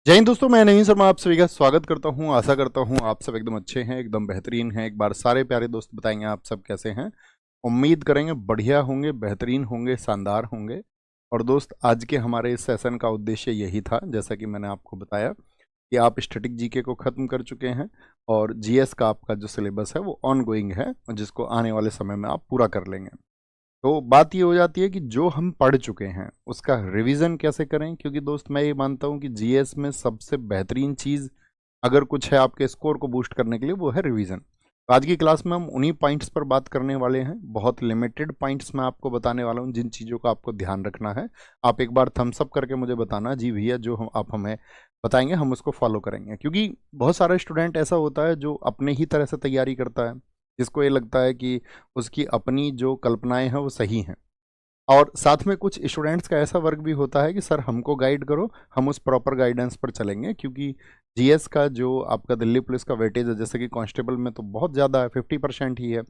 जय हिंद दोस्तों, मैं नवीन शर्मा आप सभी का स्वागत करता हूं। आशा करता हूं आप सब एकदम अच्छे हैं, एकदम बेहतरीन हैं। एक बार सारे प्यारे दोस्त बताएंगे आप सब कैसे हैं। उम्मीद करेंगे बढ़िया होंगे, बेहतरीन होंगे, शानदार होंगे। और दोस्त, आज के हमारे इस सेशन का उद्देश्य यही था, जैसा कि मैंने आपको बताया कि आप स्टैटिक जीके को ख़त्म कर चुके हैं और जीएस का आपका जो सिलेबस है वो ऑन गोइंग है, जिसको आने वाले समय में आप पूरा कर लेंगे। तो बात ये हो जाती है कि जो हम पढ़ चुके हैं उसका रिवीजन कैसे करें, क्योंकि दोस्त मैं ये मानता हूँ कि जीएस में सबसे बेहतरीन चीज़ अगर कुछ है आपके स्कोर को बूस्ट करने के लिए, वो है रिवीजन। तो आज की क्लास में हम उन्हीं पॉइंट्स पर बात करने वाले हैं। बहुत लिमिटेड पॉइंट्स मैं आपको बताने वाला हूँ, जिन चीज़ों का आपको ध्यान रखना है। आप एक बार थम्स अप करके मुझे बताना, जी भैया जो आप हमें बताएंगे हम उसको फॉलो करेंगे। क्योंकि बहुत सारे स्टूडेंट ऐसा होता है जो अपने ही तरह से तैयारी करता है, जिसको ये लगता है कि उसकी अपनी जो कल्पनाएं हैं वो सही हैं। और साथ में कुछ स्टूडेंट्स का ऐसा वर्ग भी होता है कि सर हमको गाइड करो, हम उस प्रॉपर गाइडेंस पर चलेंगे। क्योंकि जीएस का जो आपका दिल्ली पुलिस का वेटेज है, जैसे कि कांस्टेबल में तो बहुत ज़्यादा है, 50% ही है।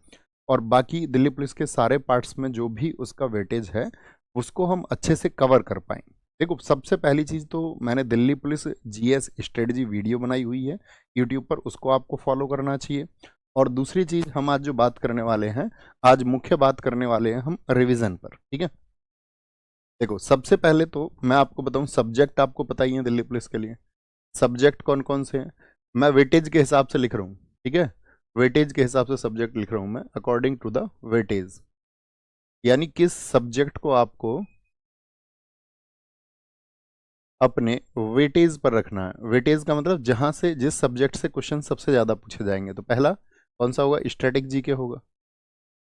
और बाकी दिल्ली पुलिस के सारे पार्ट्स में जो भी उसका वेटेज है उसको हम अच्छे से कवर कर पाएँ। देखो, सबसे पहली चीज़ तो मैंने Delhi police GS strategy video बनाई हुई है यूट्यूब पर, उसको आपको फॉलो करना चाहिए। और दूसरी चीज़, हम आज जो बात करने वाले हैं, आज मुख्य बात करने वाले हैं हम रिवीजन पर। ठीक है, देखो सबसे पहले तो मैं आपको बताऊं, सब्जेक्ट आपको पता ही है दिल्ली पुलिस के लिए सब्जेक्ट कौन कौन से हैं। मैं वेटेज के हिसाब से लिख रहा हूँ, ठीक है, वेटेज के हिसाब से सब्जेक्ट लिख रहा हूँ मैं, अकॉर्डिंग टू द वेटेज। यानी किस सब्जेक्ट को आपको अपने वेटेज पर रखना है। वेटेज का मतलब जहां से, जिस सब्जेक्ट से क्वेश्चन सबसे ज्यादा पूछे जाएंगे। तो पहला कौन सा होगा? स्टैटिक जीके होगा।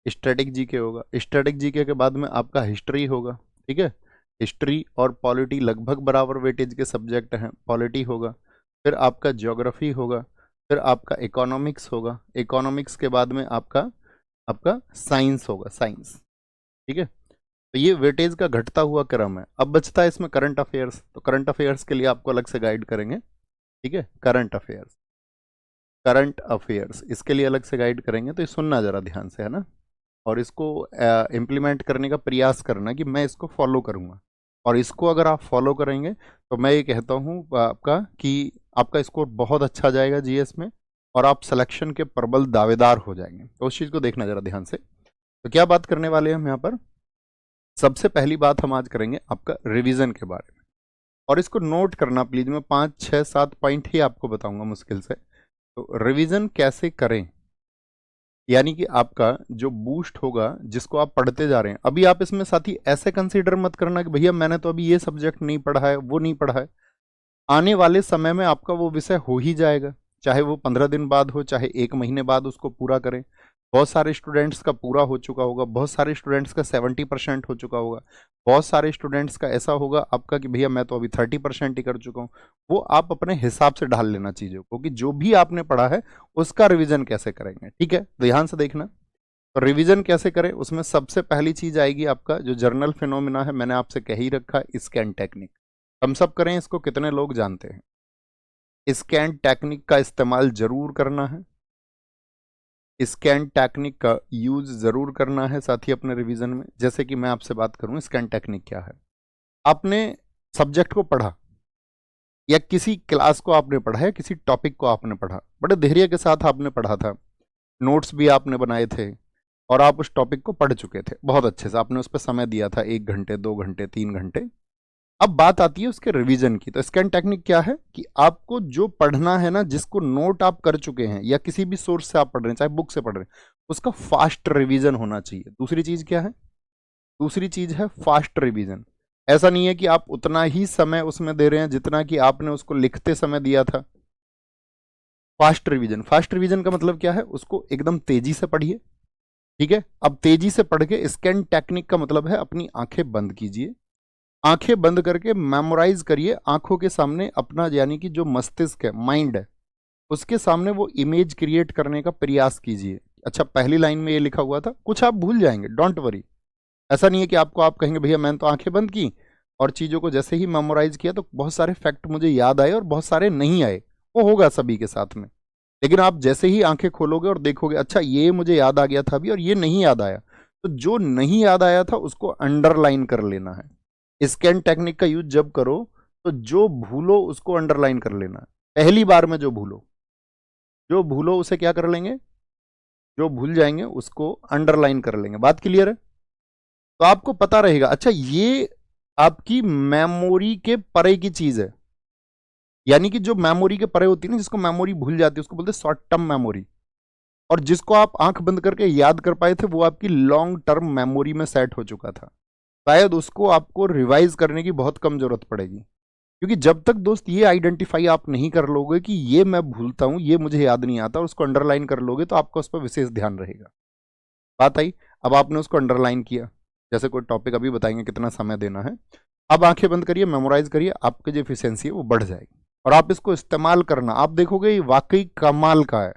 स्टैटिक जीके होगा। स्टैटिक जीके के बाद में आपका हिस्ट्री होगा। ठीक है, हिस्ट्री और पॉलिटी लगभग बराबर वेटेज के सब्जेक्ट हैं, पॉलिटी होगा। फिर आपका ज्योग्राफी होगा। फिर आपका इकोनॉमिक्स होगा। इकोनॉमिक्स के बाद में आपका आपका साइंस होगा, साइंस। ठीक है, तो ये वेटेज का घटता हुआ क्रम है। अब बचता है इसमें करंट अफेयर्स। तो करंट अफेयर्स के लिए आपको अलग से गाइड करेंगे। ठीक है, करंट अफेयर्स, करंट अफेयर्स इसके लिए अलग से गाइड करेंगे। तो ये सुनना जरा ध्यान से, है ना, और इसको इम्प्लीमेंट करने का प्रयास करना कि मैं इसको फॉलो करूँगा। और इसको अगर आप फॉलो करेंगे तो मैं ये कहता हूँ आपका कि आपका स्कोर बहुत अच्छा जाएगा जीएस में, और आप सिलेक्शन के प्रबल दावेदार हो जाएंगे। तो उस चीज़ को देखना जरा ध्यान से। तो क्या बात करने वाले हैं हम यहाँ पर? सबसे पहली बात हम आज करेंगे आपका रिवीजन के बारे में। और इसको नोट करना प्लीज, मैं 5 6 7 पॉइंट ही आपको बताऊंगा मुश्किल से। तो रिवीजन कैसे करें, यानी कि आपका जो बूस्ट होगा, जिसको आप पढ़ते जा रहे हैं अभी, आप इसमें साथी ऐसे कंसीडर मत करना कि भैया मैंने तो अभी ये सब्जेक्ट नहीं पढ़ा है, वो नहीं पढ़ा है। आने वाले समय में आपका वो विषय हो ही जाएगा, चाहे वो 15 दिन बाद हो, चाहे 1 महीने बाद उसको पूरा करें। बहुत सारे स्टूडेंट्स का पूरा हो चुका होगा, बहुत सारे स्टूडेंट्स का 70% हो चुका होगा, बहुत सारे स्टूडेंट्स का ऐसा होगा आपका कि भैया मैं तो अभी 30% ही कर चुका हूँ। वो आप अपने हिसाब से ढाल लेना चीज़ों को, कि जो भी आपने पढ़ा है उसका रिविजन कैसे करेंगे। ठीक है, ध्यान से देखना। तो रिवीजन कैसे करें, उसमें सबसे पहली चीज आएगी आपका जो जर्नल फिनोमिना है, मैंने आपसे कह ही रखा, स्कैन टेक्निक। हम सब करें इसको, कितने लोग जानते हैं? स्कैन टेक्निक का इस्तेमाल जरूर करना है, स्कैन टेक्निक का यूज जरूर करना है साथ ही अपने रिवीजन में। जैसे कि मैं आपसे बात करूं, स्कैन टेक्निक क्या है। आपने सब्जेक्ट को पढ़ा, या किसी क्लास को आपने पढ़ा है, किसी टॉपिक को आपने पढ़ा, बड़े धैर्य के साथ आपने पढ़ा था, नोट्स भी आपने बनाए थे, और आप उस टॉपिक को पढ़ चुके थे बहुत अच्छे से, आपने उस पर समय दिया था, 1 घंटे 2 घंटे 3 घंटे। अब बात आती है उसके रिवीजन की। तो स्कैन टेक्निक क्या है कि आपको जो पढ़ना है ना, जिसको नोट आप कर चुके हैं या किसी भी सोर्स से आप पढ़ रहे हैं, चाहे बुक से पढ़ रहे हैं, उसका फास्ट रिवीजन होना चाहिए। दूसरी चीज क्या है? दूसरी चीज है फास्ट रिवीजन। ऐसा नहीं है कि आप उतना ही समय उसमें दे रहे हैं जितना कि आपने उसको लिखते समय दिया था। फास्ट रिवीजन, फास्ट रिवीजन का मतलब क्या है? उसको एकदम तेजी से पढ़िए। ठीक है, अब तेजी से पढ़ के, स्कैन टेक्निक का मतलब है अपनी आंखें बंद कीजिए, आंखें बंद करके मेमोराइज करिए आंखों के सामने अपना, यानी कि जो मस्तिष्क है, माइंड है, उसके सामने वो इमेज क्रिएट करने का प्रयास कीजिए। अच्छा, पहली लाइन में ये लिखा हुआ था, कुछ आप भूल जाएंगे, डोंट वरी। ऐसा नहीं है कि आप कहेंगे भैया मैंने तो आंखें बंद की और चीज़ों को जैसे ही मेमोराइज किया तो बहुत सारे फैक्ट मुझे याद आए और बहुत सारे नहीं आए। वो होगा सभी के साथ में। लेकिन आप जैसे ही आंखें खोलोगे और देखोगे, अच्छा ये मुझे याद आ गया था अभी और ये नहीं याद आया, तो जो नहीं याद आया था उसको अंडरलाइन कर लेना है। स्कैन टेक्निक का यूज जब करो तो जो भूलो उसको अंडरलाइन कर लेना है। पहली बार में जो भूलो उसे क्या कर लेंगे, जो भूल जाएंगे उसको अंडरलाइन कर लेंगे। बात क्लियर है? तो आपको पता रहेगा। अच्छा, ये आपकी मेमोरी के परे की चीज है, यानी कि जो मेमोरी के परे होती है ना, जिसको मेमोरी भूल जाती है उसको बोलते हैं शॉर्ट टर्म मेमोरी। और जिसको आप आंख बंद करके याद कर पाए थे वो आपकी लॉन्ग टर्म मेमोरी में सेट हो चुका था। शायद उसको आपको रिवाइज करने की बहुत कम जरूरत पड़ेगी, क्योंकि जब तक दोस्त ये आइडेंटिफाई आप नहीं कर लोगे कि ये मैं भूलता हूं, ये मुझे याद नहीं आता, और उसको अंडरलाइन कर लोगे तो आपका उस पर विशेष ध्यान रहेगा। बात आई? अब आपने उसको अंडरलाइन किया, जैसे कोई टॉपिक अभी बताएंगे कितना समय देना है। अब आंखें बंद करिए, मेमोराइज करिए, आपकी जो एफिशिएंसी है वो बढ़ जाएगी और आप इसको इस्तेमाल करना, आप देखोगे ये वाकई कमाल का है।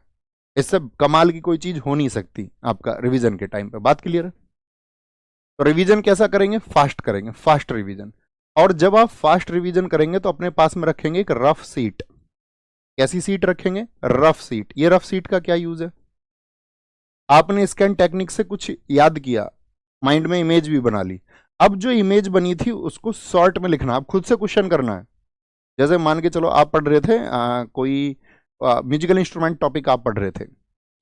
इससे कमाल की कोई चीज हो नहीं सकती आपका रिवीजन के टाइम पे। बात क्लियर है? तो रिवीजन कैसा करेंगे? फास्ट करेंगे, फास्ट रिवीजन। और जब आप फास्ट रिवीजन करेंगे तो अपने पास में रखेंगे एक रफ सीट। कैसी सीट रखेंगे? Rough seat. ये रफ सीट का क्या यूज है? आपने स्कैन टेक्निक से कुछ याद किया, माइंड में इमेज भी बना ली। अब जो इमेज बनी थी उसको शॉर्ट में लिखना, आप खुद से क्वेश्चन करना है। जैसे मान के चलो आप पढ़ रहे थे कोई म्यूजिकल इंस्ट्रूमेंट टॉपिक आप पढ़ रहे थे,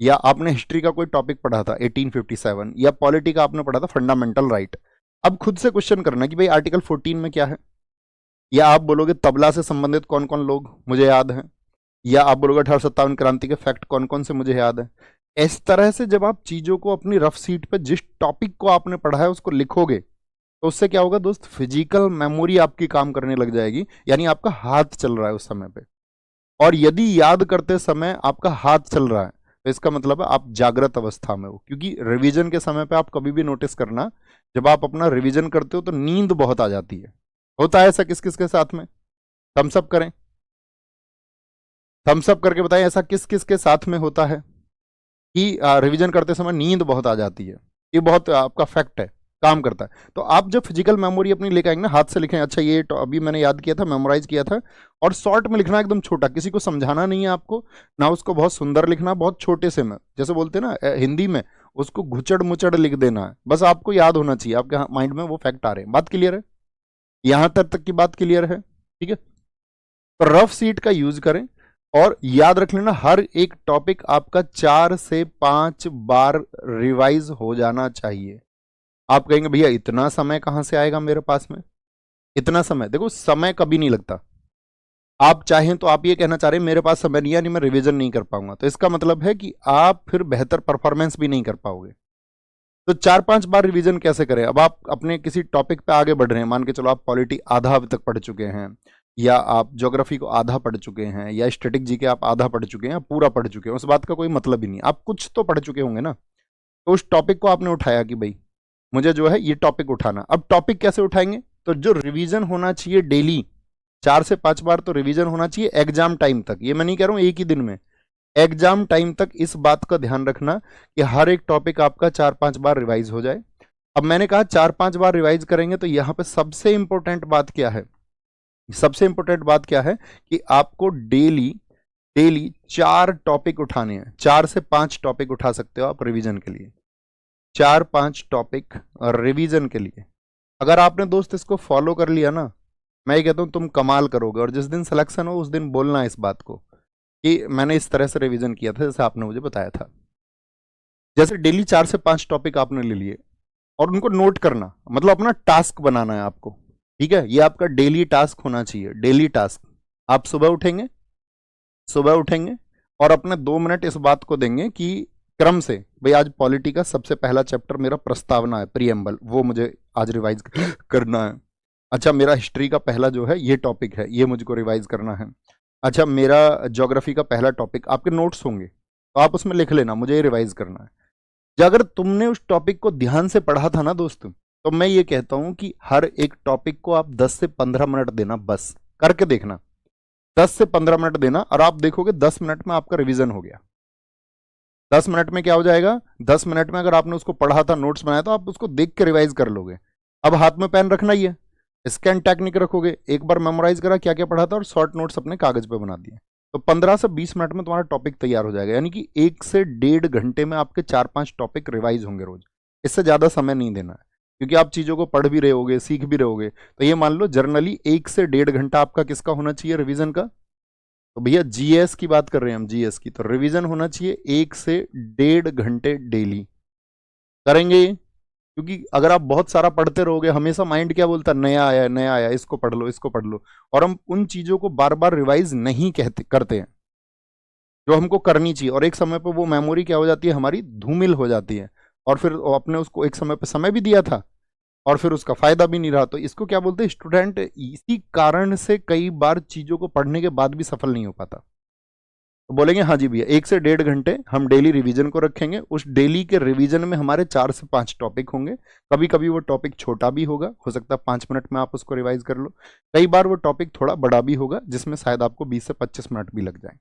या आपने हिस्ट्री का कोई टॉपिक पढ़ा था 1857, या पॉलिटी का आपने पढ़ा था फंडामेंटल राइट। अब खुद से क्वेश्चन करना कि भाई आर्टिकल 14 में क्या है, या आप बोलोगे तबला से संबंधित कौन कौन लोग मुझे याद हैं, या आप बोलोगे 1857 क्रांति के फैक्ट कौन कौन से मुझे याद है। इस तरह से जब आप चीजों को अपनी रफ सीट पे जिस टॉपिक को आपने पढ़ा है उसको लिखोगे तो उससे क्या होगा दोस्त, फिजिकल मेमोरी आपकी काम करने लग जाएगी, यानी आपका हाथ चल रहा है उस समय पे। और यदि याद करते समय आपका हाथ चल रहा है तो इसका मतलब है आप जागृत अवस्था में हो, क्योंकि रिवीजन के समय पे आप कभी भी नोटिस करना, जब आप अपना रिवीजन करते हो तो नींद बहुत आ जाती है। होता है ऐसा किस किस के साथ में? थम्स अप करें, थम्स अप करके बताएं ऐसा किस किस के साथ में होता है कि रिवीजन करते समय नींद बहुत आ जाती है। ये बहुत आपका फैक्ट है, काम करता है। तो आप जब फिजिकल मेमोरी अपनी लेके आएंगे ना, हाथ से लिखें, अच्छा ये तो अभी मैंने याद किया था, मेमोराइज किया था, और शॉर्ट में लिखना, एकदम छोटा, किसी को समझाना नहीं है आपको ना, उसको बहुत सुंदर लिखना, बहुत छोटे से में, जैसे बोलते हैं ना हिंदी में, उसको घुचड़ मुचड़ लिख देना है, बस आपको याद होना चाहिए, आपके माइंड में वो फैक्ट आ रहे हैं। बात क्लियर है? यहां तक की बात क्लियर है? ठीक है, तो रफ सीट का यूज करें और याद रख लेना हर एक टॉपिक आपका 4 से 5 बार रिवाइज हो जाना चाहिए। आप कहेंगे भैया इतना समय कहां से आएगा मेरे पास में? इतना समय, देखो समय कभी नहीं लगता। आप चाहें तो आप ये कहना चाह रहे हैं मेरे पास समय नहीं है, नहीं मैं रिवीजन नहीं कर पाऊंगा, तो इसका मतलब है कि आप फिर बेहतर परफॉर्मेंस भी नहीं कर पाओगे। तो 4-5 बार रिवीजन कैसे करें? अब आप अपने किसी टॉपिक पे आगे बढ़ रहे हैं, मान के चलो आप पॉलिटी आधा अभी तक पढ़ चुके हैं, या आप ज्योग्राफी को आधा पढ़ चुके हैं, या स्टैटिक जीके आप आधा पढ़ चुके हैं, या पूरा पढ़ चुके हैं, उस बात का कोई मतलब ही नहीं, आप कुछ तो पढ़ चुके होंगे ना। तो उस टॉपिक को आपने उठाया कि भाई मुझे जो है ये टॉपिक उठाना। अब टॉपिक कैसे उठाएंगे? तो जो रिवीजन होना चाहिए डेली 4 से 5 बार तो रिवीजन होना चाहिए एग्जाम टाइम तक। ये मैं नहीं कह रहा हूं एक ही दिन में, एग्जाम टाइम तक इस बात का ध्यान रखना कि हर एक टॉपिक आपका 4-5 बार रिवाइज हो जाए। अब मैंने कहा 4-5 बार रिवाइज करेंगे तो यहां पे सबसे इंपॉर्टेंट बात क्या है? सबसे इंपॉर्टेंट बात क्या है कि आपको डेली डेली 4 टॉपिक उठाने हैं। 4 से 5 टॉपिक उठा सकते हो आप रिवीजन के लिए, 4-5 टॉपिक रिवीजन के लिए। अगर आपने दोस्त इसको फॉलो कर लिया ना, मैं ये कहता हूं तुम कमाल करोगे। और जिस दिन सिलेक्शन हो उस दिन बोलना इस बात को कि मैंने इस तरह से रिवीजन किया था जैसे आपने मुझे बताया था। जैसे डेली 4 से 5 टॉपिक आपने ले लिए और उनको नोट करना, मतलब अपना टास्क बनाना है आपको। ठीक है, ये आपका डेली टास्क होना चाहिए, डेली टास्क। आप सुबह उठेंगे और अपने 2 मिनट इस बात को देंगे कि क्रम से भाई आज पॉलिटी का सबसे पहला चैप्टर मेरा प्रस्तावना है, प्रीएम्बल, वो मुझे आज रिवाइज करना है। अच्छा, मेरा हिस्ट्री का पहला जो है ये टॉपिक है, ये मुझको रिवाइज करना है। अच्छा, मेरा ज्योग्राफी का पहला टॉपिक, आपके नोट्स होंगे तो आप उसमें लिख लेना मुझे ये रिवाइज करना है। जो अगर तुमने उस टॉपिक को ध्यान से पढ़ा था ना दोस्त, तो मैं ये कहता हूं कि हर एक टॉपिक को आप 10 से 15 मिनट देना, बस करके देखना। 10 से 15 मिनट देना और आप देखोगे 10 मिनट में आपका रिवीजन हो गया। 10 मिनट में क्या हो जाएगा? 10 मिनट में अगर आपने उसको पढ़ा था, नोट्स बनाया, तो आप उसको देख के रिवाइज कर लोगे। अब हाथ में पेन रखना ही है, स्कैन टेक्निक रखोगे, एक बार मेमोराइज करा क्या क्या पढ़ा था और शॉर्ट नोट्स अपने कागज पे बना दिए, तो 15 से 20 मिनट में तुम्हारा टॉपिक तैयार हो जाएगा। यानी कि 1 से 1.5 घंटे में आपके 4-5 टॉपिक रिवाइज होंगे रोज। इससे ज्यादा समय नहीं देना है। क्योंकि आप चीज़ों को पढ़ भी रहे होगे, सीख भी रहे होगे। तो ये मान लो जर्नली 1 से 1.5 घंटा आपका किसका होना चाहिए, रिवीजन का। तो भैया जीएस की बात कर रहे हैं हम, जीएस की, तो रिवीजन होना चाहिए 1 से 1.5 घंटे डेली। करेंगे ये? क्योंकि अगर आप बहुत सारा पढ़ते रहोगे, हमेशा माइंड क्या बोलता है, नया आया नया आया, इसको पढ़ लो इसको पढ़ लो, और हम उन चीज़ों को बार बार रिवाइज नहीं कहते करते हैं जो हमको करनी चाहिए, और एक समय पर वो मेमोरी क्या हो जाती है हमारी, धूमिल हो जाती है, और फिर अपने उसको एक समय पर समय भी दिया था और फिर उसका फायदा भी नहीं रहा। तो इसको क्या बोलते हैं, स्टूडेंट इसी कारण से कई बार चीज़ों को पढ़ने के बाद भी सफल नहीं हो पाता। तो बोलेंगे हाँ जी भैया 1 से 1.5 घंटे हम डेली रिवीजन को रखेंगे। उस डेली के रिवीजन में हमारे 4 से 5 टॉपिक होंगे। कभी कभी वो टॉपिक छोटा भी होगा, हो सकता है 5 मिनट में आप उसको रिवाइज कर लो। कई बार वो टॉपिक थोड़ा बड़ा भी होगा जिसमें शायद आपको 20 से 25 मिनट भी लग जाए।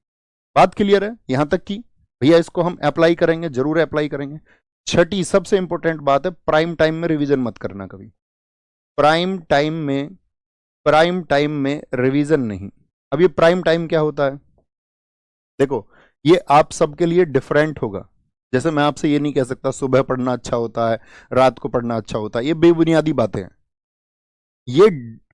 बात क्लियर है यहाँ तक की? भैया इसको हम अप्लाई करेंगे, जरूर अप्लाई करेंगे। छठी सबसे इंपॉर्टेंट बात है, प्राइम टाइम में रिवीजन मत करना कभी। प्राइम टाइम में, प्राइम टाइम में रिवीजन नहीं। अब ये प्राइम टाइम क्या होता है, देखो ये आप सबके लिए डिफरेंट होगा। जैसे मैं आपसे ये नहीं कह सकता सुबह पढ़ना अच्छा होता है, रात को पढ़ना अच्छा होता है, ये बेबुनियादी बातें हैं। ये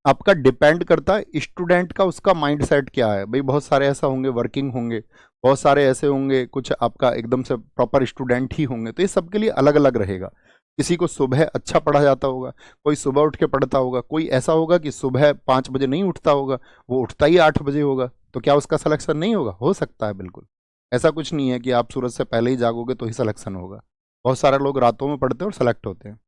आपका डिपेंड करता है स्टूडेंट का, उसका माइंडसेट क्या है। भाई बहुत सारे ऐसा होंगे वर्किंग होंगे, बहुत सारे ऐसे होंगे कुछ आपका एकदम से प्रॉपर स्टूडेंट ही होंगे, तो ये सबके लिए अलग अलग रहेगा। किसी को सुबह अच्छा पढ़ा जाता होगा, कोई सुबह उठ के पढ़ता होगा, कोई ऐसा होगा कि सुबह 5 बजे नहीं उठता होगा, वो उठता ही 8 बजे होगा। तो क्या उसका सिलेक्शन नहीं होगा? हो सकता है, बिल्कुल। ऐसा कुछ नहीं है कि आप सूरज से पहले ही जागोगे तो ही सिलेक्शन होगा। बहुत सारे लोग रातों में पढ़ते हैं और सेलेक्ट होते हैं।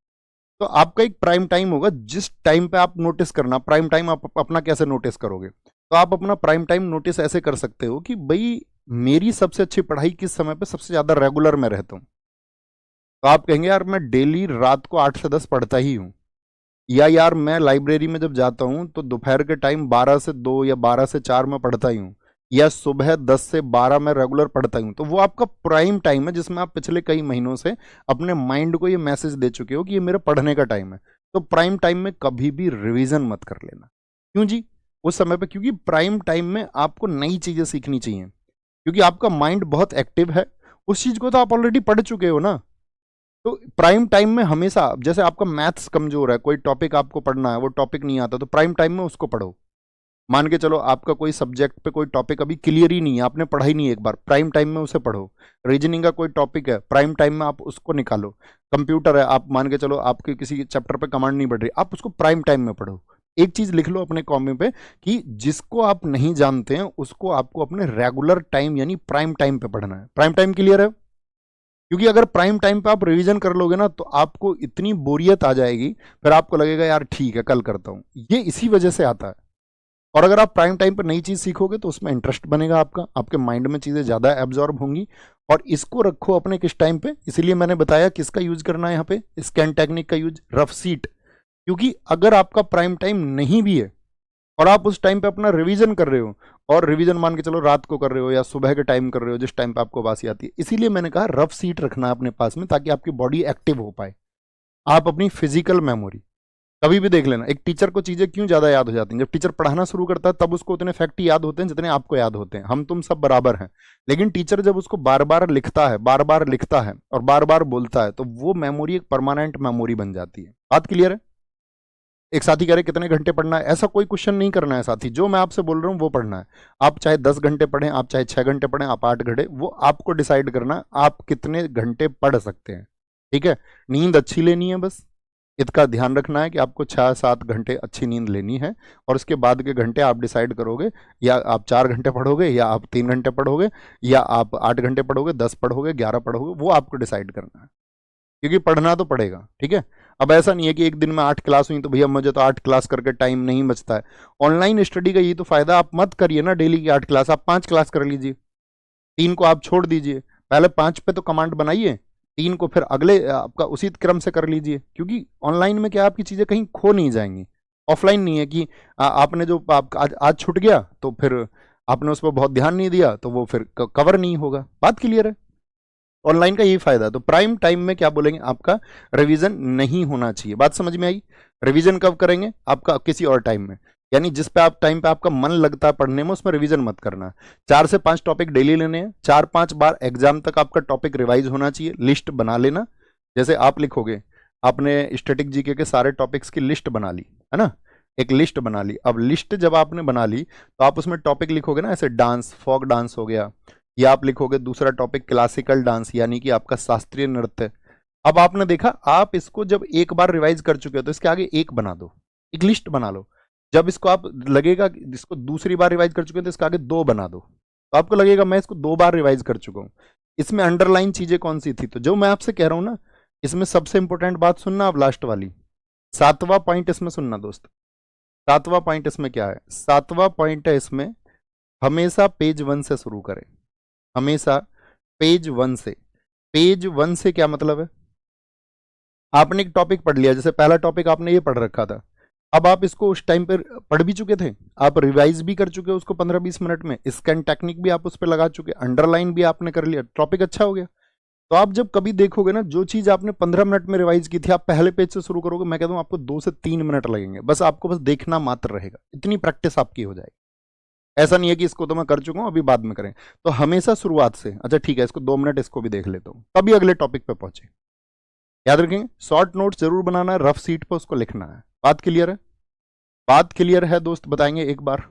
तो आपका एक प्राइम टाइम होगा जिस टाइम पे आप नोटिस करना। प्राइम टाइम आप अपना कैसे नोटिस करोगे? तो आप अपना प्राइम टाइम नोटिस ऐसे कर सकते हो कि भाई मेरी सबसे अच्छी पढ़ाई किस समय पे सबसे ज्यादा रेगुलर में रहता हूँ। तो आप कहेंगे यार मैं डेली रात को 8 से 10 पढ़ता ही हूँ, या यार मैं लाइब्रेरी में जब जाता हूँ तो दोपहर के टाइम 12 से 2 या 12 से 4 में पढ़ता ही हूँ, या सुबह 10 से 12 में रेगुलर पढ़ता ही हूँ। तो वो आपका प्राइम टाइम है जिसमें आप पिछले कई महीनों से अपने माइंड को ये मैसेज दे चुके हो कि ये मेरे पढ़ने का टाइम है। तो प्राइम टाइम में कभी भी रिवीजन मत कर लेना। क्यों जी? उस समय पे, क्योंकि प्राइम टाइम में आपको नई चीजें सीखनी चाहिए, क्योंकि आपका माइंड बहुत एक्टिव है। उस चीज को तो आप ऑलरेडी पढ़ चुके हो ना। तो प्राइम टाइम में हमेशा, जैसे आपका मैथ्स कमजोर है, कोई टॉपिक आपको पढ़ना है, वो टॉपिक नहीं आता, तो प्राइम टाइम में उसको पढ़ो। मान के चलो आपका कोई सब्जेक्ट पे कोई टॉपिक अभी क्लियर ही नहीं है, आपने पढ़ा ही नहीं, एक बार प्राइम टाइम में उसे पढ़ो। रीजनिंग का कोई टॉपिक है, प्राइम टाइम में आप उसको निकालो। कंप्यूटर है, आप मान के चलो आपके किसी चैप्टर पे कमांड नहीं बढ़ रही, आप उसको प्राइम टाइम में पढ़ो। एक चीज लिख लो अपने कॉपी पे कि जिसको आप नहीं जानते हैं उसको आपको अपने रेगुलर टाइम यानी प्राइम टाइम पे पढ़ना है। प्राइम टाइम क्लियर है? क्योंकि अगर प्राइम टाइम पे आप रिवीजन कर लोगे ना तो आपको इतनी बोरियत आ जाएगी, फिर आपको लगेगा यार ठीक है कल करता हूं। ये इसी वजह से आता है। और अगर आप प्राइम टाइम पर नई चीज सीखोगे तो उसमें इंटरेस्ट बनेगा आपका, आपके माइंड में चीजें ज्यादा एब्जॉर्ब होंगी। और इसको रखो अपने किस टाइम पे, इसीलिए मैंने बताया किसका यूज करना है यहाँ पे, स्कैन टेक्निक का यूज, रफ सीट। क्योंकि अगर आपका प्राइम टाइम नहीं भी है और आप उस टाइम पे अपना रिवीजन कर रहे हो, और रिवीजन मान के चलो रात को कर रहे हो या सुबह के टाइम कर रहे हो जिस टाइम पे आपको वासी आती है, इसीलिए मैंने कहा रफ सीट रखना है अपने पास में ताकि आपकी बॉडी एक्टिव हो पाए। आप अपनी फिजिकल मेमोरी कभी भी देख लेना, एक टीचर को चीजें क्यों ज्यादा याद हो जाती हैं, जब टीचर पढ़ाना शुरू करता है तब उसको उतने फैक्ट याद होते हैं जितने आपको याद होते हैं। हम तुम सब बराबर हैं, लेकिन टीचर जब उसको बार बार लिखता है, बार बार लिखता है और बार बार बोलता है तो वो मेमोरी एक परमानेंट मेमोरी बन जाती है। बात क्लियर है? एक साथी कह रहे कितने घंटे पढ़ना है, ऐसा कोई क्वेश्चन नहीं करना है साथी, जो मैं आपसे बोल रहा हूँ वो पढ़ना है। आप चाहे 10 घंटे पढ़ें, आप चाहे 6 घंटे पढ़ें, आप 8 घंटे, वो आपको डिसाइड करना है आप कितने घंटे पढ़ सकते हैं। ठीक है? नींद अच्छी लेनी है, बस इसका ध्यान रखना है कि आपको 6-7 घंटे अच्छी नींद लेनी है, और उसके बाद के घंटे आप डिसाइड करोगे, या आप 4 घंटे पढ़ोगे, या आप 3 घंटे पढ़ोगे, या आप 8 घंटे पढ़ोगे, 10 पढ़ोगे, 11 पढ़ोगे, वो आपको डिसाइड करना है, क्योंकि पढ़ना तो पड़ेगा। ठीक है? अब ऐसा नहीं है कि एक दिन में 8 क्लास हुई तो भैया मुझे तो 8 क्लास करके टाइम नहीं बचता है। ऑनलाइन स्टडी का ये तो फायदा, आप मत करिए ना डेली की 8 क्लास, आप 5 क्लास कर लीजिए, 3 को आप छोड़ दीजिए। पहले 5 पे तो कमांड बनाइए, 3 को फिर अगले आपका उसी क्रम से कर लीजिए, क्योंकि ऑनलाइन में क्या आपकी चीजें कहीं खो नहीं जाएंगी। ऑफलाइन नहीं है कि आपने जो आप आज छूट गया तो फिर आपने उस पर बहुत ध्यान नहीं दिया तो वो फिर कवर नहीं होगा। बात क्लियर है? ऑनलाइन का यही फायदा है। तो प्राइम टाइम में क्या बोलेंगे, आपका रिवीजन नहीं होना चाहिए। बात समझ में आई? रिवीजन कब करेंगे? आपका किसी और टाइम में, यानी जिस पे आप टाइम पे आपका मन लगता है पढ़ने में उसमें रिवीजन मत करना। 4 से 5 टॉपिक डेली लेने हैं, 4-5 बार एग्जाम तक आपका टॉपिक रिवाइज होना चाहिए, लिस्ट बना लेना। जैसे आप लिखोगे आपने स्टैटिक जीके के सारे टॉपिक्स की लिस्ट बना ली, है ना, एक लिस्ट बना ली। अब लिस्ट जब आपने बना ली तो आप उसमें टॉपिक लिखोगे ना, ऐसे डांस, फोक डांस हो गया, या आप लिखोगे दूसरा टॉपिक क्लासिकल डांस यानी कि आपका शास्त्रीय नृत्य। अब आपने देखा, आप इसको जब एक बार रिवाइज कर चुके हो तो इसके आगे एक बना दो, एक लिस्ट बना लो। जब इसको आप लगेगा कि इसको दूसरी बार रिवाइज कर चुके हैं तो इसके आगे दो बना दो, तो आपको लगेगा मैं इसको 2 बार रिवाइज कर चुका हूं। इसमें अंडरलाइन चीजें कौन सी थी, तो जो मैं आपसे कह रहा हूं ना, इसमें सबसे इंपॉर्टेंट बात सुनना आप, लास्ट वाली 7वां पॉइंट इसमें सुनना दोस्त। 7वां पॉइंट इसमें क्या है, 7वां पॉइंट है इसमें, हमेशा पेज 1 से शुरू करें, हमेशा पेज 1 से। पेज 1 से क्या मतलब है, आपने एक टॉपिक पढ़ लिया, जैसे पहला टॉपिक आपने ये पढ़ रखा था, अब आप इसको उस टाइम पर पढ़ भी चुके थे, आप रिवाइज भी कर चुके हो उसको 15-20 मिनट में, स्कैन टेक्निक भी आप उस पर लगा चुके, अंडरलाइन भी आपने कर लिया, टॉपिक अच्छा हो गया। तो आप जब कभी देखोगे ना, जो चीज आपने 15 मिनट में रिवाइज की थी, आप पहले पेज से शुरू करोगे, मैं कहता हूं आपको 2 से 3 मिनट लगेंगे, बस आपको बस देखना मात्र रहेगा, इतनी प्रैक्टिस आपकी हो जाएगी। ऐसा नहीं है कि इसको तो मैं कर चुका हूं अभी बाद में करें, तो हमेशा शुरुआत से, अच्छा ठीक है इसको 2 मिनट इसको भी देख लेता हूं, तभी अगले टॉपिक पे पहुंचे। याद रखेंगे, शॉर्ट नोट जरूर बनाना है, रफ सीट पर उसको लिखना है। बात क्लियर है, बात क्लियर है दोस्त, बताएंगे एक बार,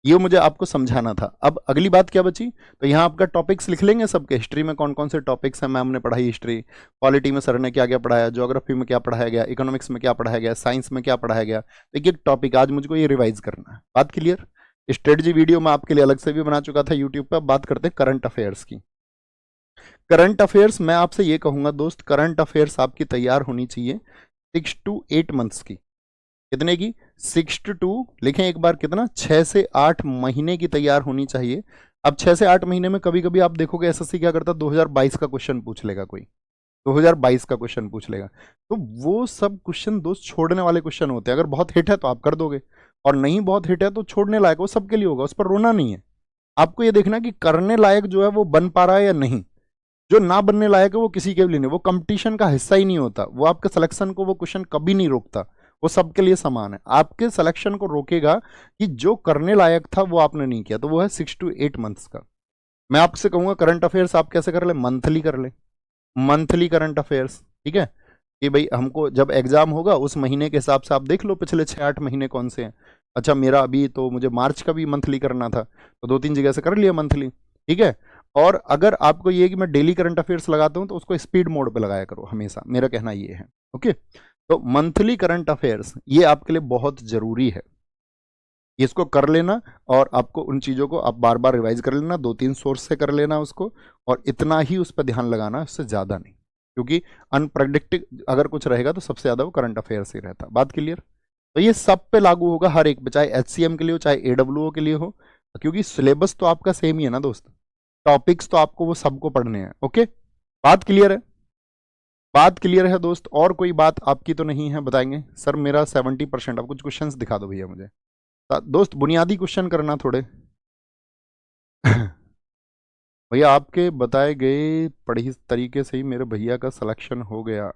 ये मुझे आपको समझाना था। अब अगली बात क्या बची, तो यहाँ आपका टॉपिक्स लिख लेंगे सबके, हिस्ट्री में कौन कौन से टॉपिक्स हैं, मैम ने पढ़ाई हिस्ट्री, पॉलिटी में सर ने क्या क्या पढ़ाया, ज्योग्राफी में क्या पढ़ाया गया, इकोनॉमिक्स में क्या पढ़ाया गया, साइंस में क्या पढ़ाया गया, तो एक एक टॉपिक आज मुझको ये रिवाइज करना है। बात क्लियर। स्ट्रेटजी वीडियो मैं आपके लिए अलग से भी बना चुका था यूट्यूब पर। अब बात करते हैं करंट अफेयर्स की। करंट अफेयर्स मैं आपसे ये कहूंगा दोस्त, करंट अफेयर्स आपकी तैयार होनी चाहिए 6 to 8 मंथ्स की। कितने की, 6 to, लिखें एक बार कितना, 6 से 8 महीने की तैयार होनी चाहिए। अब 6 से 8 महीने में कभी कभी आप देखोगे एसएससी क्या करता है, 2022 का क्वेश्चन पूछ लेगा कोई, 2022 का क्वेश्चन पूछ लेगा, तो वो सब क्वेश्चन दोस्त छोड़ने वाले क्वेश्चन होते हैं। अगर बहुत हिट है तो आप कर दोगे, और नहीं बहुत हिट है तो छोड़ने लायक, वो सबके लिए होगा, उस पर रोना नहीं है। आपको ये देखना कि करने लायक जो है वो बन पा रहा है या नहीं, जो ना बनने लायक है वो किसी के लिए नहीं, वो कंपटीशन का हिस्सा ही नहीं होता, वो आपके सिलेक्शन को वो क्वेश्चन कभी नहीं रोकता, वो सबके लिए समान है। आपके सिलेक्शन को रोकेगा कि जो करने लायक था वो आपने नहीं किया, तो वो है 6 to 8 मंथ्स का। मैं आपसे कहूंगा करंट अफेयर्स आप कैसे कर ले, मंथली कर ले, मंथली करंट अफेयर्स, ठीक है, कि भाई हमको जब एग्जाम होगा उस महीने के हिसाब से आप देख लो पिछले 6-8 महीने कौन से हैं। अच्छा मेरा अभी तो मुझे मार्च का भी मंथली करना था, तो 2-3 जगह से कर लिया मंथली, ठीक है। और अगर आपको ये कि मैं डेली करंट अफेयर्स लगाता हूं तो उसको स्पीड मोड पे लगाया करो हमेशा, मेरा कहना ये है, ओके। तो मंथली करंट अफेयर्स ये आपके लिए बहुत जरूरी है, इसको कर लेना, और आपको उन चीज़ों को आप बार बार रिवाइज कर लेना, 2-3 सोर्स से कर लेना उसको, और इतना ही उस पर ध्यान लगाना, उससे ज़्यादा नहीं, क्योंकि अनप्रडिक्टेड अगर कुछ रहेगा तो सबसे ज़्यादा वो करंट अफेयर्स ही रहता। बात क्लियर। तो ये सब पे लागू होगा, हर एक पे, चाहे एचसीएम के लिए हो चाहे एडब्ल्यूओ के लिए हो, क्योंकि सिलेबस तो आपका सेम ही है ना दोस्त, टॉपिक्स तो आपको वो सबको पढ़ने हैं, ओके। बात क्लियर है, बात क्लियर है दोस्त। और कोई बात आपकी तो नहीं है, बताएंगे सर मेरा 70%, अब कुछ क्वेश्चंस दिखा दो भैया मुझे दोस्त, बुनियादी क्वेश्चन करना थोड़े। भैया आपके बताए गए पढ़ी तरीके से ही मेरे भैया का सिलेक्शन हो गया,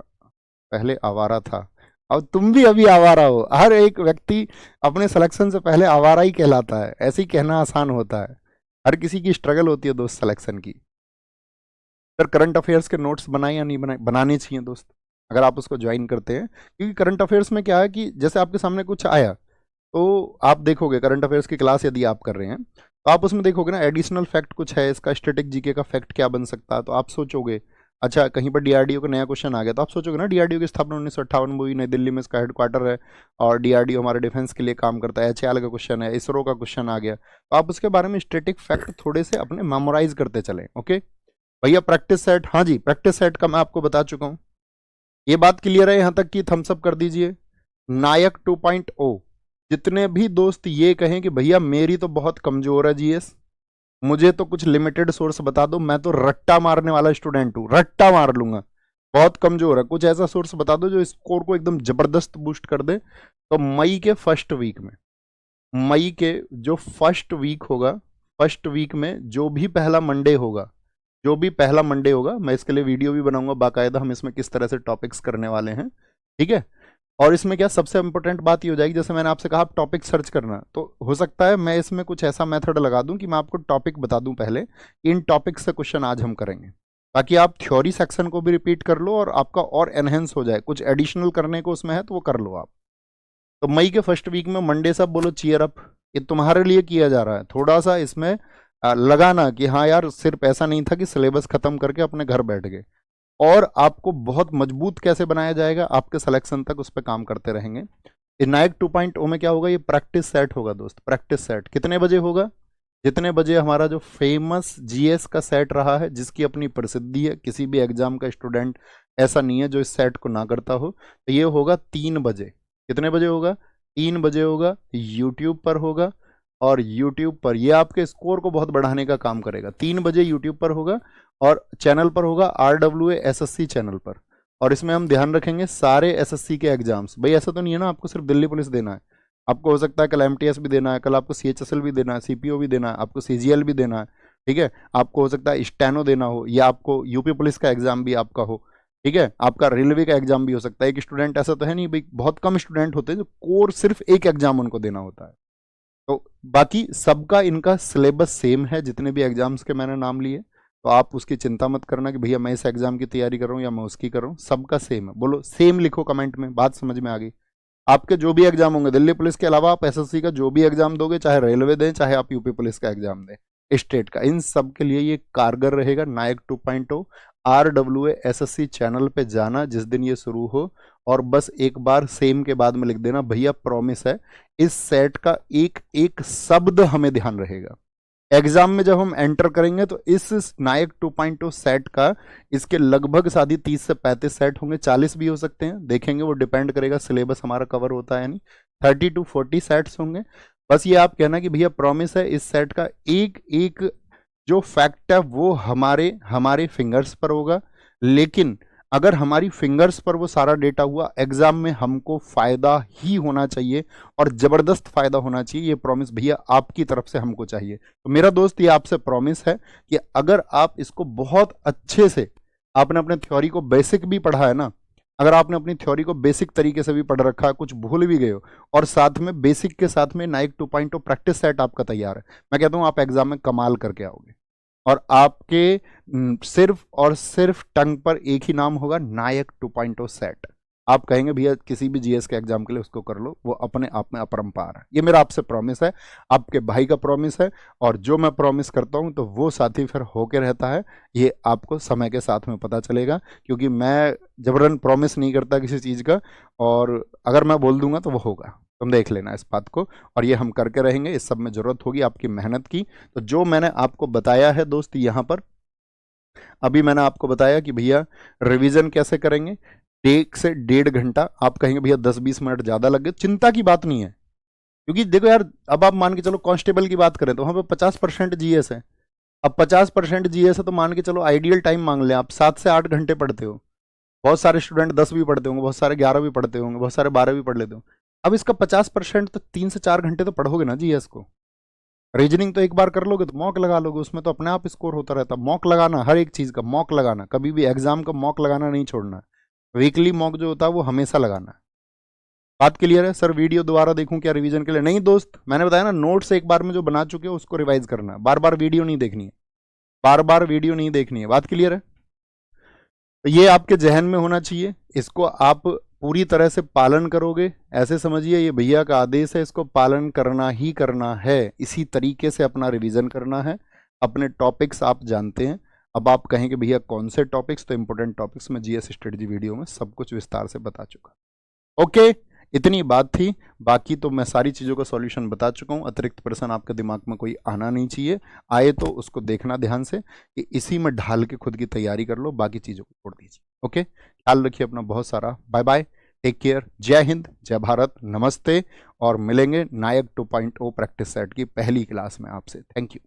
पहले आवारा था, अब तुम भी अभी आवारा हो। हर एक व्यक्ति अपने सिलेक्शन से पहले आवारा ही कहलाता है, ऐसे ही कहना आसान होता है, हर किसी की स्ट्रगल होती है दोस्त सिलेक्शन की। सर करंट अफेयर्स के नोट्स बनाए या नहीं बनाए, बनाने चाहिए दोस्त, अगर आप उसको ज्वाइन करते हैं, क्योंकि करंट अफेयर्स में क्या है कि जैसे आपके सामने कुछ आया तो आप देखोगे, करंट अफेयर्स की क्लास यदि आप कर रहे हैं तो आप उसमें देखोगे ना, एडिशनल फैक्ट कुछ है इसका, स्टैटिक जीके का फैक्ट क्या बन सकता है, तो आप सोचोगे अच्छा कहीं पर डीआरडीओ का नया क्वेश्चन आ गया, तो आप सोचोगे ना डीआरडीओ की स्थापना 1958 में हुई, नई दिल्ली में इसका हेडक्वार्टर है, और डीआरडीओ हमारे डिफेंस के लिए काम करता है, एचएएल का क्वेश्चन है, इसरो का क्वेश्चन आ गया, तो आप उसके बारे में स्टैटिक फैक्ट थोड़े से अपने मेमोराइज करते चलें, ओके भैया। प्रैक्टिस सेट, हाँ जी प्रैक्टिस सेट का मैं आपको बता चुका हूँ, ये बात क्लियर है यहाँ तक कि थम्स अप कर दीजिए। नायक 2.0, जितने भी दोस्त ये कहें कि भैया मेरी तो बहुत कमजोर है जीएस, मुझे तो कुछ लिमिटेड सोर्स बता दो, मैं तो रट्टा मारने वाला स्टूडेंट हूँ, रट्टा मार लूंगा, बहुत कमजोर है, कुछ ऐसा सोर्स बता दो जो स्कोर को एकदम जबरदस्त बूस्ट कर दे, तो मई के फर्स्ट वीक में, मई के जो फर्स्ट वीक होगा, फर्स्ट वीक में जो भी पहला मंडे होगा, जो भी पहला मंडे होगा, मैं इसके लिए वीडियो भी बनाऊंगा बाकायदा, हम इसमें किस तरह से टॉपिक्स करने वाले हैं, ठीक है। और इसमें क्या सबसे इंपॉर्टेंट बात ये हो जाएगी, जैसे मैंने आपसे कहा आप टॉपिक सर्च करना, तो हो सकता है मैं इसमें कुछ ऐसा मेथड लगा दूं कि मैं आपको टॉपिक बता दूं पहले, इन टॉपिक से क्वेश्चन आज हम करेंगे, ताकि आप थ्योरी सेक्शन को भी रिपीट कर लो और आपका और एनहेंस हो जाए, कुछ एडिशनल करने को उसमें है तो वो कर लो आप। तो मई के फर्स्ट वीक में मंडे सब बोलो चीयर अप, ये तुम्हारे लिए किया जा रहा है। थोड़ा सा इसमें लगाना कि हाँ यार सिर्फ ऐसा नहीं था कि सिलेबस खत्म करके अपने घर बैठ गए, और आपको बहुत मजबूत कैसे बनाया जाएगा आपके सिलेक्शन तक उस पर काम करते रहेंगे। नायक 2.0 में क्या होगा, ये प्रैक्टिस सेट होगा दोस्त। प्रैक्टिस सेट कितने बजे होगा, जितने बजे हमारा जो फेमस जीएस का सेट रहा है, जिसकी अपनी प्रसिद्धि है, किसी भी एग्जाम का स्टूडेंट ऐसा नहीं है जो इस सेट को ना करता हो। तो ये होगा 3 बजे। कितने बजे होगा, 3 बजे होगा, यूट्यूब पर होगा। और यूट्यूब पर ये आपके स्कोर को बहुत बढ़ाने का काम करेगा। 3 बजे यूट्यूब पर होगा और चैनल पर होगा RWA SSC चैनल पर। और इसमें हम ध्यान रखेंगे सारे SSC के एग्जाम्स। भाई ऐसा तो नहीं है ना आपको सिर्फ दिल्ली पुलिस देना है, आपको हो सकता है कल MTS भी देना है, कल आपको CHSL भी देना है, CPO भी देना है, आपको CGL भी देना है, ठीक है। आपको हो सकता है स्टेनो देना हो, या आपको यूपी पुलिस का एग्जाम भी आपका हो, ठीक है। आपका रेलवे का एग्जाम भी हो सकता है। एक स्टूडेंट ऐसा तो है नहीं भाई, बहुत कम स्टूडेंट होते हैं जो कोर सिर्फ एक एग्जाम उनको देना होता है। तो बाकी सबका इनका सिलेबस सेम है, जितने भी एग्जाम्स के मैंने नाम लिए। तो आप उसकी चिंता मत करना कि भैया मैं इस एग्जाम की तैयारी कर रहा हूँ या मैं उसकी कर रहा हूँ, सबका सेम है। बोलो सेम लिखो कमेंट में, बात समझ में आ गई। आपके जो भी एग्जाम होंगे दिल्ली पुलिस के अलावा आप SSC का जो भी एग्जाम दोगे, चाहे रेलवे दें चाहे आप यूपी पुलिस का एग्जाम दें, स्टेट का, इन सब के लिए ये कारगर रहेगा। नायक 2.0 RWA SSC चैनल पे जाना जिस दिन ये शुरू हो, और बस एक बार सेम के बाद में लिख देना भैया प्रॉमिस है इस सेट का एक एक शब्द हमें ध्यान रहेगा। एग्जाम में जब हम एंटर करेंगे तो इस नायक 2.0 सेट का, इसके लगभग शादी 30 से 35 सेट होंगे, 40 भी हो सकते हैं, देखेंगे, वो डिपेंड करेगा सिलेबस हमारा कवर होता है नहीं। 30 to 40 सेट्स होंगे। बस ये आप कहना कि भैया प्रॉमिस है इस सेट का एक एक जो फैक्ट है वो हमारे हमारे फिंगर्स पर होगा। लेकिन अगर हमारी फिंगर्स पर वो सारा डेटा हुआ, एग्जाम में हमको फायदा ही होना चाहिए, और जबरदस्त फायदा होना चाहिए। ये प्रॉमिस भैया आपकी तरफ से हमको चाहिए। तो मेरा दोस्त ये आपसे प्रॉमिस है कि अगर आप इसको बहुत अच्छे से, आपने अपने थ्योरी को बेसिक भी पढ़ा है ना, अगर आपने अपनी थ्योरी को बेसिक तरीके से भी पढ़ रखा है, कुछ भूल भी गए हो, और साथ में बेसिक के साथ में नायक 2.0 प्रैक्टिस सेट आपका तैयार है, मैं कहता हूं आप एग्जाम में कमाल करके आओगे। और आपके सिर्फ और सिर्फ टंग पर एक ही नाम होगा, नायक 2.0 सेट। आप कहेंगे भैया किसी भी जीएस के एग्जाम के लिए उसको कर लो, वो अपने आप में अपरंपार है। ये मेरा आपसे प्रॉमिस है, आपके भाई का प्रॉमिस है, और जो मैं प्रॉमिस करता हूं तो वो साथी फिर होके रहता है। ये आपको समय के साथ में पता चलेगा, क्योंकि मैं जबरन प्रॉमिस नहीं करता किसी चीज़ का, और अगर मैं बोल दूंगा तो वो होगा। तुम देख लेना इस बात को, और ये हम करके रहेंगे। इस सब में जरूरत होगी आपकी मेहनत की। तो जो मैंने आपको बताया है दोस्त यहाँ पर, अभी मैंने आपको बताया कि भैया रिवीजन कैसे करेंगे, 1 से 1.5 घंटा। आप कहेंगे भैया 10-20 मिनट ज़्यादा लग गए, चिंता की बात नहीं है, क्योंकि देखो यार, अब आप मान के चलो कांस्टेबल की बात करें तो वहाँ पे 50% जीएस है। अब 50% जीएस है तो मान के चलो आइडियल टाइम मांग लें आप, 7 से 8 घंटे पढ़ते हो। बहुत सारे स्टूडेंट 10 भी पढ़ते होंगे, बहुत सारे 11 भी पढ़ते होंगे, बहुत सारे 12 भी पढ़ लेते हो। अब इसका 50% तो 3 से 4 घंटे तो पढ़ोगे ना जीएस को। रीजनिंग तो एक बार कर लोगे तो मॉक लगा लोगे, उसमें तो अपने आप स्कोर होता रहता। मॉक लगाना, हर एक चीज़ का मॉक लगाना, कभी भी एग्जाम का मॉक लगाना नहीं छोड़ना। वीकली मॉक जो होता है वो हमेशा लगाना है। बात क्लियर है सर? वीडियो दोबारा देखूं क्या रिवीजन के लिए? नहीं दोस्त, मैंने बताया ना, नोट्स एक बार में जो बना चुके हो उसको रिवाइज करना है, बार बार वीडियो नहीं देखनी है, बार बार वीडियो नहीं देखनी है। बात क्लियर है? तो ये आपके जहन में होना चाहिए, इसको आप पूरी तरह से पालन करोगे। ऐसे समझिए ये भैया का आदेश है, इसको पालन करना ही करना है। इसी तरीके से अपना रिवीजन करना है। अपने टॉपिक्स आप जानते हैं। अब आप कहेंगे भैया कौन से टॉपिक्स? तो इंपॉर्टेंट टॉपिक्स में जीएस स्ट्रेटजी वीडियो में सब कुछ विस्तार से बता चुका। ओके, इतनी बात थी। बाकी तो मैं सारी चीज़ों का सॉल्यूशन बता चुका हूँ। अतिरिक्त प्रश्न आपके दिमाग में कोई आना नहीं चाहिए, आए तो उसको देखना ध्यान से कि इसी में ढाल के खुद की तैयारी कर लो, बाकी चीज़ों को छोड़ दीजिए। ओके, ख्याल रखिए अपना बहुत सारा। बाय बाय, टेक केयर, जय हिंद, जय भारत, नमस्ते। और मिलेंगे नायक 2.0 प्रैक्टिस सेट की पहली क्लास में आपसे। Thank you.